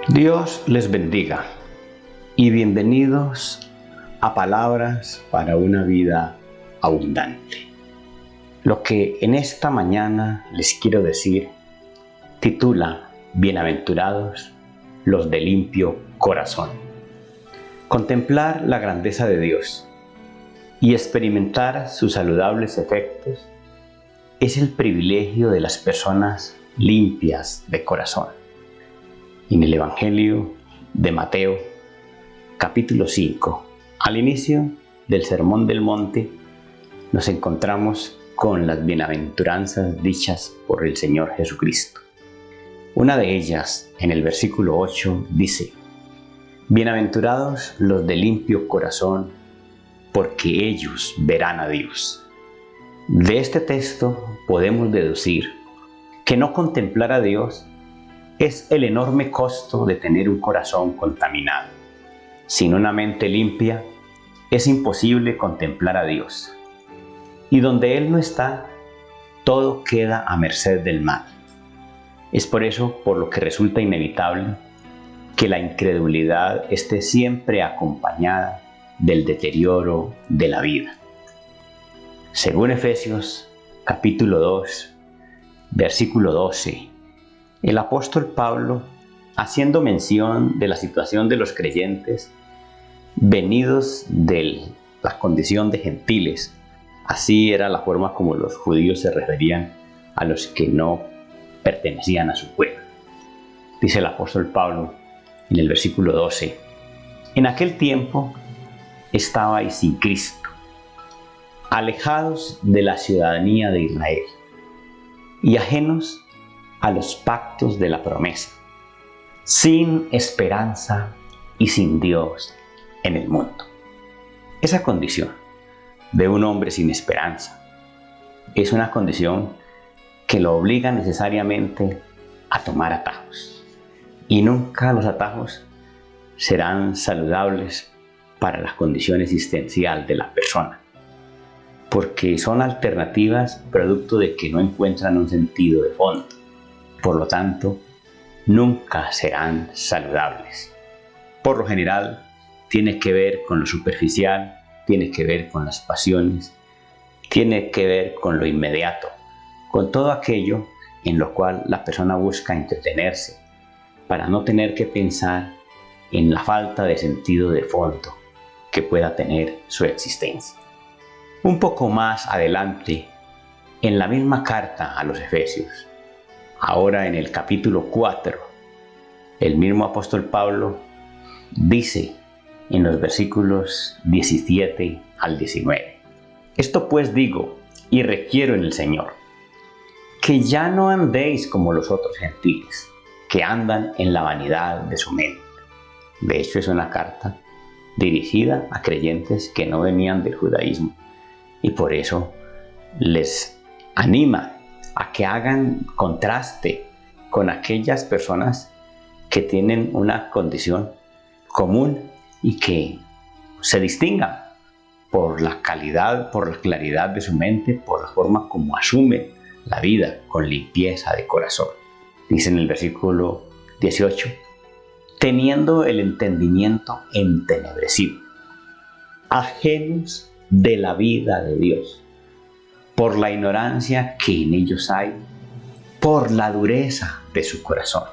Dios les bendiga y bienvenidos a Palabras para una vida abundante. Lo que en esta mañana les quiero decir titula Bienaventurados los de limpio corazón. Contemplar la grandeza de Dios y experimentar sus saludables efectos es el privilegio de las personas limpias de corazón. En el Evangelio de Mateo, capítulo 5, al inicio del Sermón del Monte, nos encontramos con las bienaventuranzas dichas por el Señor Jesucristo. Una de ellas, en el versículo 8, dice: Bienaventurados los de limpio corazón, porque ellos verán a Dios. De este texto podemos deducir que no contemplar a Dios es el enorme costo de tener un corazón contaminado. Sin una mente limpia, es imposible contemplar a Dios. Y donde Él no está, todo queda a merced del mal. Es por eso por lo que resulta inevitable que la incredulidad esté siempre acompañada del deterioro de la vida. Según Efesios capítulo 2, versículo 12, el apóstol Pablo, haciendo mención de la situación de los creyentes venidos de la condición de gentiles, así era la forma como los judíos se referían a los que no pertenecían a su pueblo. Dice el apóstol Pablo en el versículo 12: En aquel tiempo estabais sin Cristo, alejados de la ciudadanía de Israel y ajenos a los pactos de la promesa, sin esperanza y sin Dios en el mundo. Esa condición de un hombre sin esperanza es una condición que lo obliga necesariamente a tomar atajos. Y nunca los atajos serán saludables para la condición existencial de la persona, porque son alternativas producto de que no encuentran un sentido de fondo. Por lo tanto, nunca serán saludables. Por lo general, tiene que ver con lo superficial, tiene que ver con las pasiones, tiene que ver con lo inmediato, con todo aquello en lo cual la persona busca entretenerse para no tener que pensar en la falta de sentido de fondo que pueda tener su existencia. Un poco más adelante, en la misma carta a los Efesios, ahora en el capítulo 4, el mismo apóstol Pablo dice en los versículos 17 al 19: Esto pues digo y requiero en el Señor, que ya no andéis como los otros gentiles, que andan en la vanidad de su mente. De hecho, es una carta dirigida a creyentes que no venían del judaísmo, y por eso les anima a que hagan contraste con aquellas personas que tienen una condición común y que se distingan por la calidad, por la claridad de su mente, por la forma como asumen la vida con limpieza de corazón. Dice en el versículo 18: teniendo el entendimiento entenebrecido, ajenos de la vida de Dios, por la ignorancia que en ellos hay, por la dureza de su corazón.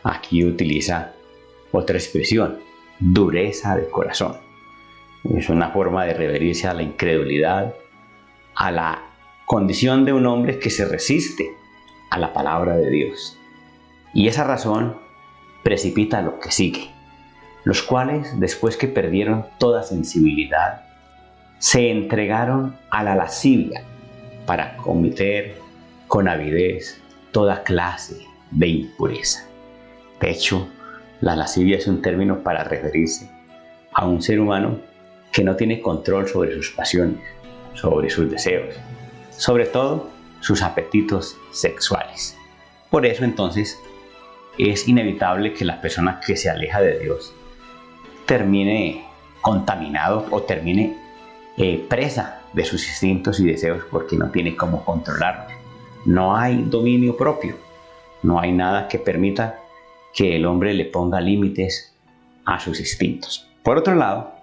Aquí utiliza otra expresión: dureza de corazón. Es una forma de referirse a la incredulidad, a la condición de un hombre que se resiste a la palabra de Dios. Y esa razón precipita lo que sigue, los cuales, después que perdieron toda sensibilidad, se entregaron a la lascivia para cometer con avidez toda clase de impureza. De hecho, la lascivia es un término para referirse a un ser humano que no tiene control sobre sus pasiones, sobre sus deseos, sobre todo sus apetitos sexuales. Por eso entonces es inevitable que la persona que se aleja de Dios termine contaminado o termine presa de sus instintos y deseos, porque no tiene cómo controlarlos. No hay dominio propio, no hay nada que permita que el hombre le ponga límites a sus instintos. Por otro lado,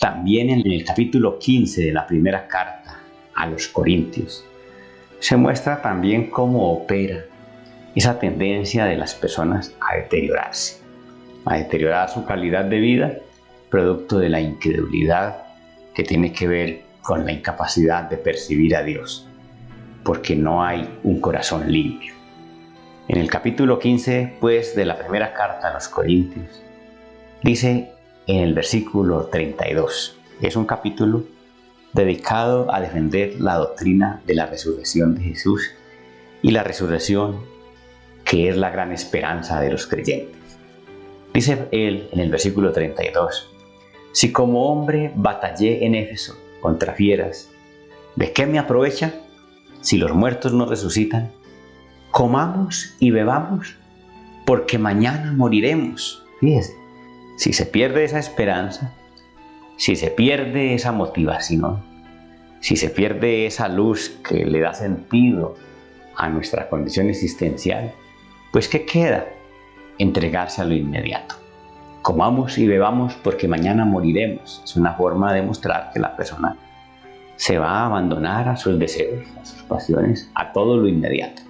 también en el capítulo 15 de la primera carta a los Corintios, se muestra también cómo opera esa tendencia de las personas a deteriorar su calidad de vida, producto de la incredulidad que tiene que ver con la incapacidad de percibir a Dios, porque no hay un corazón limpio. En el capítulo 15, pues, de la primera carta a los Corintios, dice en el versículo 32, es un capítulo dedicado a defender la doctrina de la resurrección de Jesús y la resurrección que es la gran esperanza de los creyentes. Dice él en el versículo 32, si como hombre batallé en Éfeso contra fieras, ¿de qué me aprovecha si los muertos no resucitan? Comamos y bebamos, porque mañana moriremos. Fíjese, si se pierde esa esperanza, si se pierde esa motivación, si se pierde esa luz que le da sentido a nuestra condición existencial, pues ¿qué queda? Entregarse a lo inmediato. Comamos y bebamos porque mañana moriremos. Es una forma de mostrar que la persona se va a abandonar a sus deseos, a sus pasiones, a todo lo inmediato.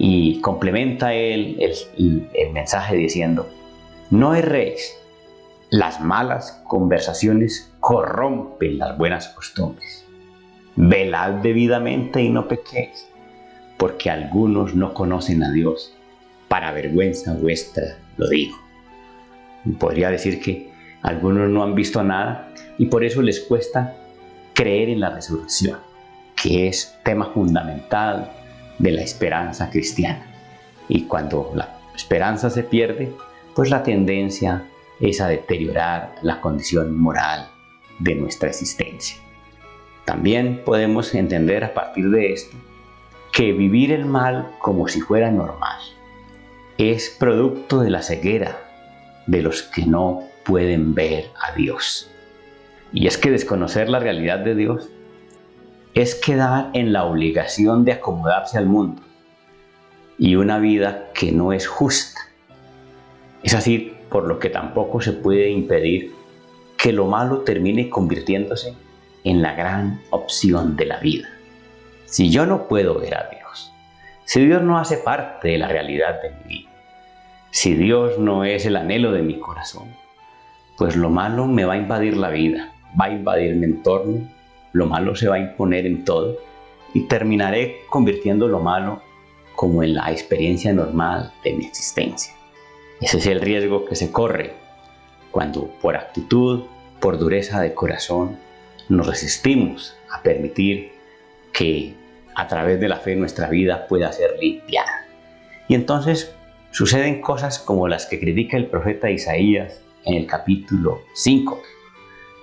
Y complementa él el mensaje diciendo, no erréis, las malas conversaciones corrompen las buenas costumbres. Velad debidamente y no pequéis, porque algunos no conocen a Dios. Para vergüenza vuestra lo digo. Podría decir que algunos no han visto nada y por eso les cuesta creer en la resurrección, que es tema fundamental de la esperanza cristiana. Y cuando la esperanza se pierde, pues la tendencia es a deteriorar la condición moral de nuestra existencia. También podemos entender a partir de esto que vivir el mal como si fuera normal es producto de la ceguera de los que no pueden ver a Dios. Y es que desconocer la realidad de Dios es quedar en la obligación de acomodarse al mundo y una vida que no es justa. Es así por lo que tampoco se puede impedir que lo malo termine convirtiéndose en la gran opción de la vida. Si yo no puedo ver a Dios, si Dios no hace parte de la realidad de mi vida, si Dios no es el anhelo de mi corazón, pues lo malo me va a invadir la vida, va a invadir mi entorno, lo malo se va a imponer en todo y terminaré convirtiendo lo malo como en la experiencia normal de mi existencia. Ese es el riesgo que se corre cuando por actitud, por dureza de corazón, nos resistimos a permitir que a través de la fe nuestra vida pueda ser limpiada. Y entonces suceden cosas como las que critica el profeta Isaías en el capítulo 5,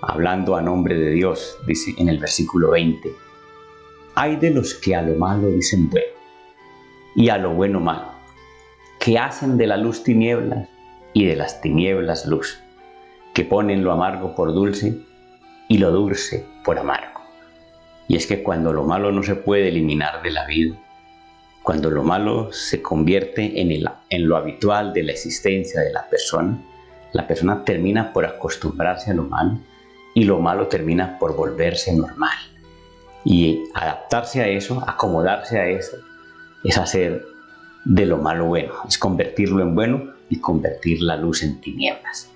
hablando a nombre de Dios, dice en el versículo 20, hay de los que a lo malo dicen bueno y a lo bueno malo, que hacen de la luz tinieblas y de las tinieblas luz, que ponen lo amargo por dulce y lo dulce por amargo. Y es que cuando lo malo no se puede eliminar de la vida, cuando lo malo se convierte en lo habitual de la existencia de la persona termina por acostumbrarse a lo malo y lo malo termina por volverse normal. Y adaptarse a eso, acomodarse a eso, es hacer de lo malo bueno, es convertirlo en bueno y convertir la luz en tinieblas.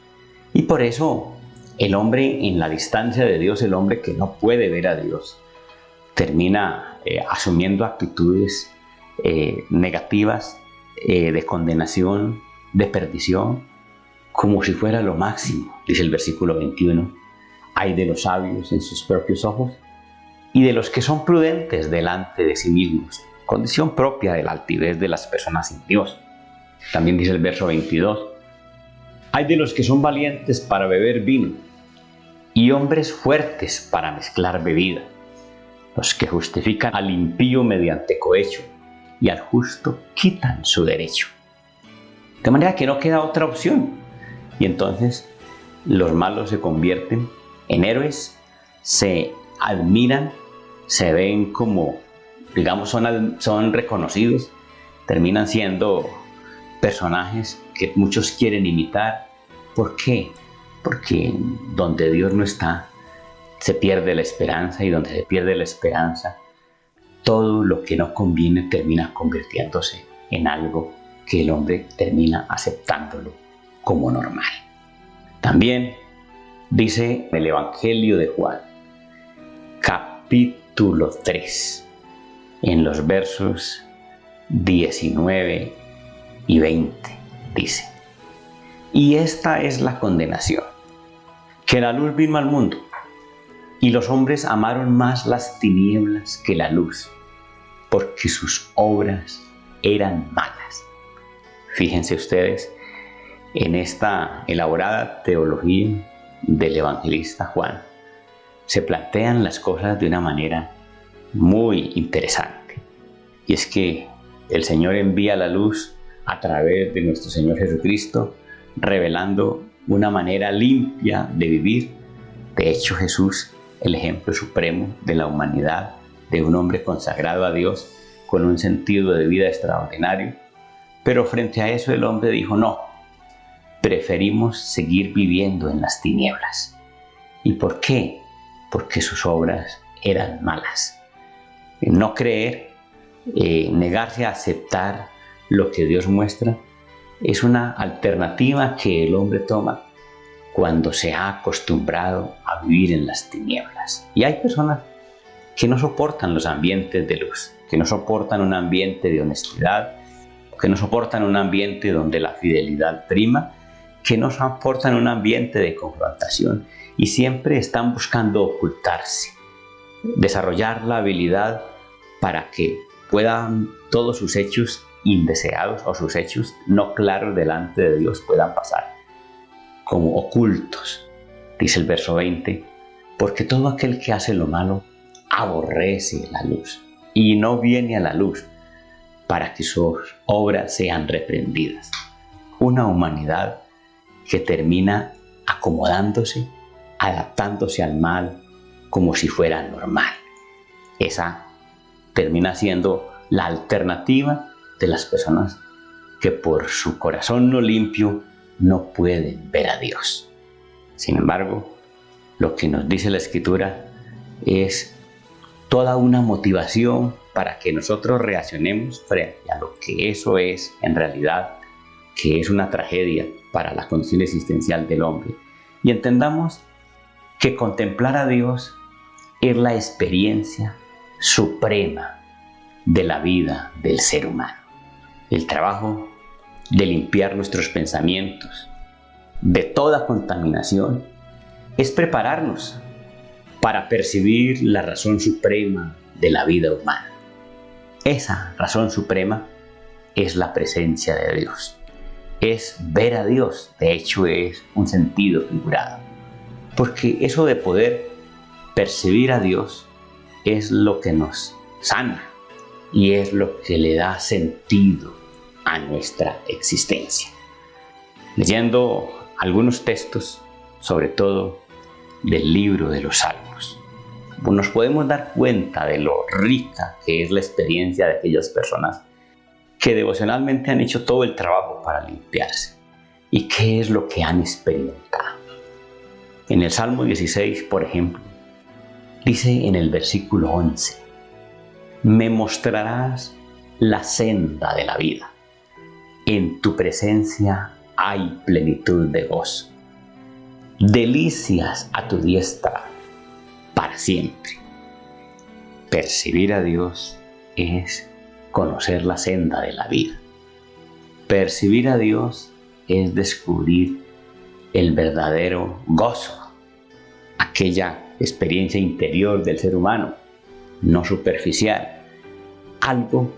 Y por eso el hombre en la distancia de Dios, el hombre que no puede ver a Dios, termina asumiendo actitudes negativas, de condenación, de perdición, como si fuera lo máximo. Dice el versículo 21, hay de los sabios en sus propios ojos y de los que son prudentes delante de sí mismos, condición propia de la altivez de las personas sin Dios. También dice el verso 22, hay de los que son valientes para beber vino y hombres fuertes para mezclar bebida, los que justifican al impío mediante cohecho y al justo quitan su derecho. De manera que no queda otra opción. Y entonces los malos se convierten en héroes, se admiran, se ven como, digamos, son reconocidos, terminan siendo personajes que muchos quieren imitar. ¿Por qué? Porque donde Dios no está, se pierde la esperanza, y donde se pierde la esperanza, todo lo que no conviene termina convirtiéndose en algo que el hombre termina aceptándolo como normal. También dice el Evangelio de Juan, capítulo 3, en los versos 19 y 20, dice: y esta es la condenación, que la luz vino al mundo, y los hombres amaron más las tinieblas que la luz, porque sus obras eran malas. Fíjense ustedes en esta elaborada teología del evangelista Juan. Se plantean las cosas de una manera muy interesante. Y es que el Señor envía la luz a través de nuestro Señor Jesucristo, revelando una manera limpia de vivir. De hecho, Jesús, el ejemplo supremo de la humanidad, de un hombre consagrado a Dios, con un sentido de vida extraordinario. Pero frente a eso el hombre dijo: no, preferimos seguir viviendo en las tinieblas. ¿Y por qué? Porque sus obras eran malas. No creer, negarse a aceptar lo que Dios muestra, es una alternativa que el hombre toma cuando se ha acostumbrado a vivir en las tinieblas. Y hay personas que no soportan los ambientes de luz, que no soportan un ambiente de honestidad, que no soportan un ambiente donde la fidelidad prima, que no soportan un ambiente de confrontación, y siempre están buscando ocultarse, desarrollar la habilidad para que puedan todos sus hechos indeseados o sus hechos no claros delante de Dios puedan pasar como ocultos. Dice el verso 20, porque todo aquel que hace lo malo aborrece la luz y no viene a la luz para que sus obras sean reprendidas. Una humanidad que termina acomodándose, adaptándose al mal como si fuera normal. Esa termina siendo la alternativa de las personas que por su corazón no limpio no pueden ver a Dios. Sin embargo, lo que nos dice la Escritura es toda una motivación para que nosotros reaccionemos frente a lo que eso es en realidad, que es una tragedia para la condición existencial del hombre. Y entendamos que contemplar a Dios es la experiencia suprema de la vida del ser humano. El trabajo de limpiar nuestros pensamientos de toda contaminación es prepararnos para percibir la razón suprema de la vida humana. Esa razón suprema es la presencia de Dios. Es ver a Dios, de hecho es un sentido figurado. Porque eso de poder percibir a Dios es lo que nos sana y es lo que le da sentido a nuestra existencia. Leyendo algunos textos, sobre todo del libro de los Salmos, nos podemos dar cuenta de lo rica que es la experiencia de aquellas personas que devocionalmente han hecho todo el trabajo para limpiarse. ¿Y qué es lo que han experimentado? En el Salmo 16, por ejemplo, dice en el versículo 11, me mostrarás la senda de la vida. En tu presencia hay plenitud de gozo. Delicias a tu diestra para siempre. Percibir a Dios es conocer la senda de la vida. Percibir a Dios es descubrir el verdadero gozo, aquella experiencia interior del ser humano, no superficial, algo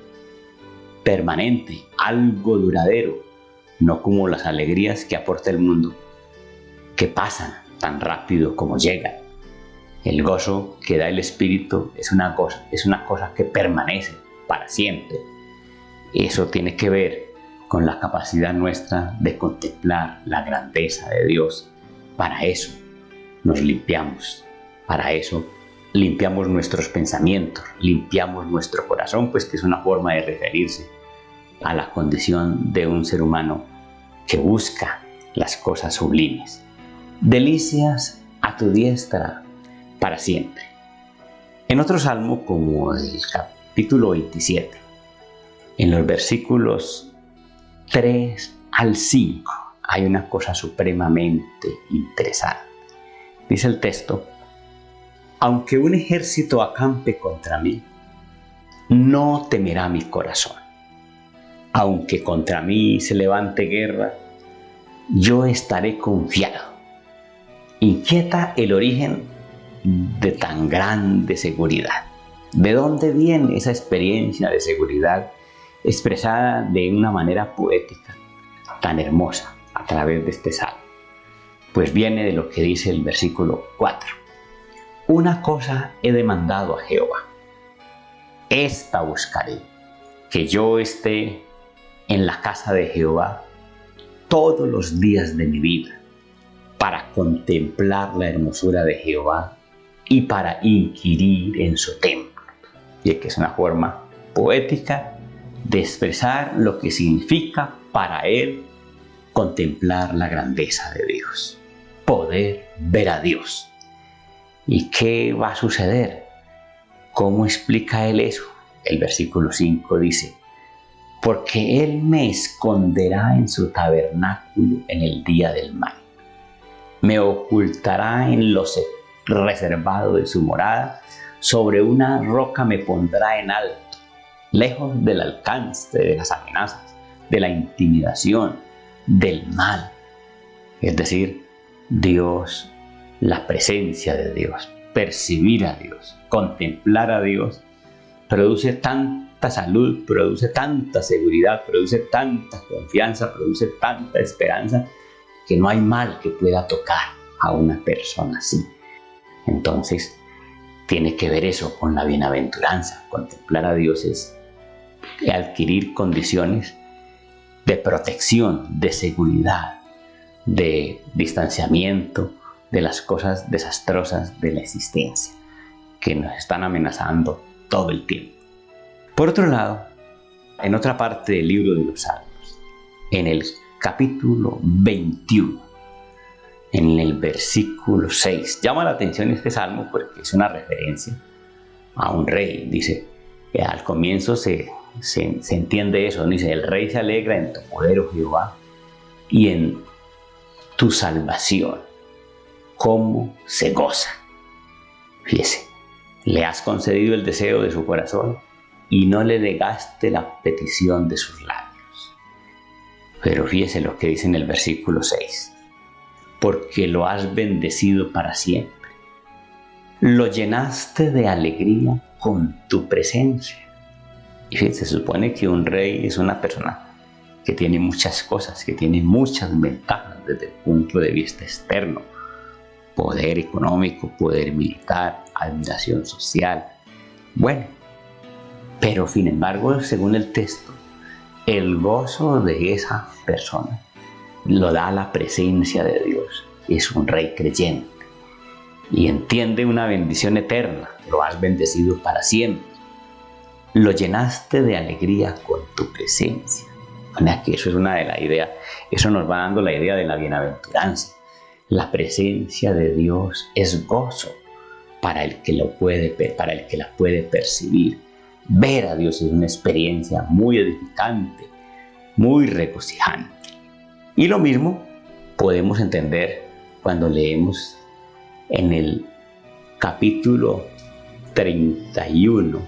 permanente, algo duradero, no como las alegrías que aporta el mundo, que pasan tan rápido como llegan. El gozo que da el Espíritu es una cosa que permanece para siempre. Eso tiene que ver con la capacidad nuestra de contemplar la grandeza de Dios. Para eso nos limpiamos, para eso limpiamos nuestros pensamientos, limpiamos nuestro corazón, pues que es una forma de referirse a la condición de un ser humano que busca las cosas sublimes. Delicias a tu diestra para siempre. En otro salmo, como el capítulo 27, en los versículos 3 al 5, hay una cosa supremamente interesante. Dice el texto: aunque un ejército acampe contra mí, no temerá mi corazón. Aunque contra mí se levante guerra, yo estaré confiado. Inquieta el origen de tan grande seguridad. ¿De dónde viene esa experiencia de seguridad expresada de una manera poética tan hermosa a través de este salmo? Pues viene de lo que dice el versículo 4. Una cosa he demandado a Jehová, esta buscaré, que yo esté en la casa de Jehová todos los días de mi vida, para contemplar la hermosura de Jehová y para inquirir en su templo. Y que es una forma poética de expresar lo que significa para él contemplar la grandeza de Dios, poder ver a Dios. ¿Y qué va a suceder? ¿Cómo explica él eso? El versículo 5 dice: porque él me esconderá en su tabernáculo en el día del mal. Me ocultará en lo reservado de su morada, sobre una roca me pondrá en alto, lejos del alcance de las amenazas, de la intimidación, del mal. Es decir, Dios, la presencia de Dios, percibir a Dios, contemplar a Dios, produce tanta salud, produce tanta seguridad, produce tanta confianza, produce tanta esperanza, que no hay mal que pueda tocar a una persona así. Entonces, tiene que ver eso con la bienaventuranza. Contemplar a Dios es adquirir condiciones de protección, de seguridad, de distanciamiento de las cosas desastrosas de la existencia que nos están amenazando todo el tiempo. Por otro lado, en otra parte del libro de los Salmos, en el capítulo 21, en el versículo 6, llama la atención este salmo porque es una referencia a un rey. Dice, al comienzo se entiende eso, dice: el rey se alegra en tu poder, oh Jehová, y en tu salvación, cómo se goza. Fíjese, le has concedido el deseo de su corazón y no le negaste la petición de sus labios. Pero fíjese lo que dice en el versículo 6. Porque lo has bendecido para siempre. Lo llenaste de alegría con tu presencia. Y fíjese, se supone que un rey es una persona que tiene muchas cosas, que tiene muchas ventajas desde el punto de vista externo. Poder económico, poder militar, admiración social. Bueno, pero sin embargo, según el texto, el gozo de esa persona lo da la presencia de Dios. Es un rey creyente y entiende una bendición eterna. Lo has bendecido para siempre. Lo llenaste de alegría con tu presencia. Que eso es una de las ideas. Eso nos va dando la idea de la bienaventuranza. La presencia de Dios es gozo para el que la puede percibir. Ver a Dios es una experiencia muy edificante, muy regocijante. Y lo mismo podemos entender cuando leemos en el capítulo 31,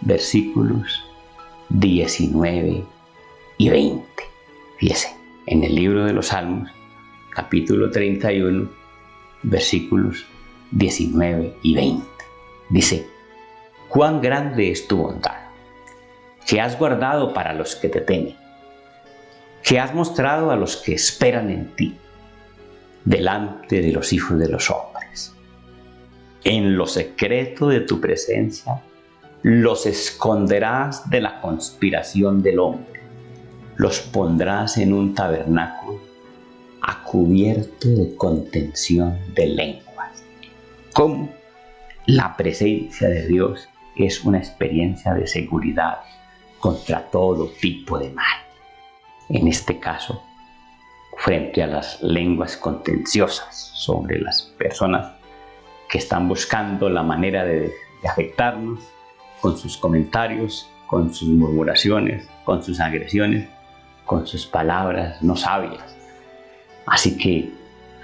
versículos 19 y 20. Fíjese, en el libro de los Salmos, capítulo 31, versículos 19 y 20. Dice: cuán grande es tu bondad, que has guardado para los que te temen, que has mostrado a los que esperan en ti, delante de los hijos de los hombres. En lo secreto de tu presencia los esconderás de la conspiración del hombre, los pondrás en un tabernáculo a cubierto de contención de lenguas. ¿Cómo? La presencia de Dios es una experiencia de seguridad contra todo tipo de mal. En este caso, frente a las lenguas contenciosas sobre las personas que están buscando la manera de afectarnos con sus comentarios, con sus murmuraciones, con sus agresiones, con sus palabras no sabias. Así que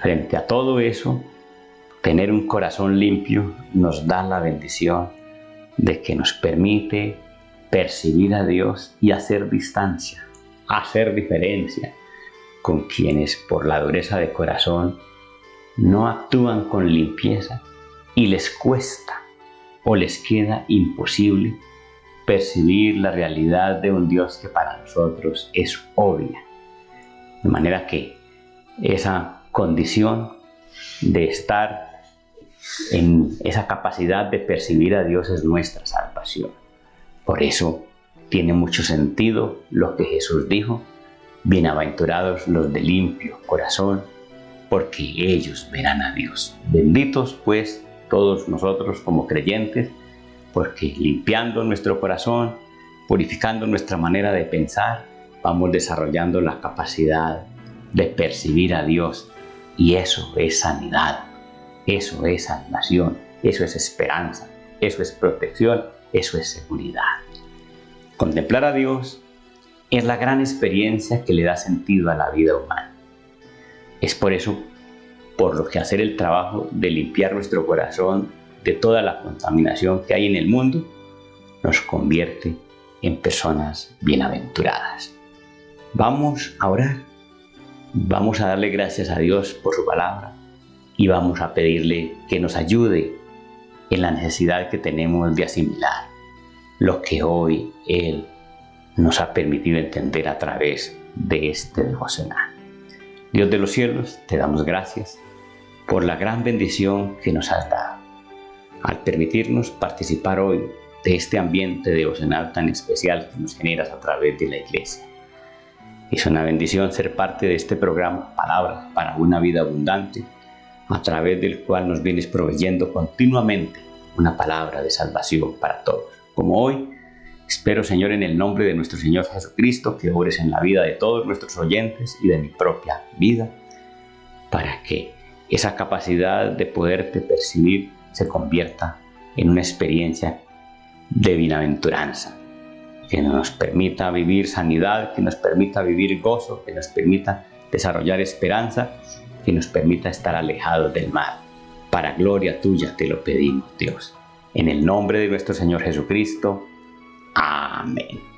frente a todo eso, tener un corazón limpio nos da la bendición de que nos permite percibir a Dios y hacer distancia, hacer diferencia con quienes por la dureza de corazón no actúan con limpieza y les cuesta o les queda imposible percibir la realidad de un Dios que para nosotros es obvia. De manera que esa condición de estar en esa capacidad de percibir a Dios es nuestra salvación. Por eso tiene mucho sentido lo que Jesús dijo: bienaventurados los de limpio corazón, porque ellos verán a Dios. Benditos pues todos nosotros como creyentes, porque limpiando nuestro corazón, purificando nuestra manera de pensar, vamos desarrollando la capacidad de percibir a Dios, y eso es sanidad, eso es salvación, eso es esperanza, eso es protección, eso es seguridad. Contemplar a Dios es la gran experiencia que le da sentido a la vida humana. Es por eso por lo que hacer el trabajo de limpiar nuestro corazón de toda la contaminación que hay en el mundo nos convierte en personas bienaventuradas. Vamos a orar, vamos a darle gracias a Dios por su palabra y vamos a pedirle que nos ayude en la necesidad que tenemos de asimilar lo que hoy Él nos ha permitido entender a través de este devocional. Dios de los cielos, te damos gracias por la gran bendición que nos has dado al permitirnos participar hoy de este ambiente devocional tan especial que nos generas a través de la iglesia. Es una bendición ser parte de este programa Palabras para una vida abundante, a través del cual nos vienes proveyendo continuamente una palabra de salvación para todos. Como hoy, espero, Señor, en el nombre de nuestro Señor Jesucristo, que obres en la vida de todos nuestros oyentes y de mi propia vida, para que esa capacidad de poderte percibir se convierta en una experiencia de bienaventuranza, que nos permita vivir sanidad, que nos permita vivir gozo, que nos permita desarrollar esperanza, que nos permita estar alejados del mal. Para gloria tuya te lo pedimos, Dios. En el nombre de nuestro Señor Jesucristo. Amén.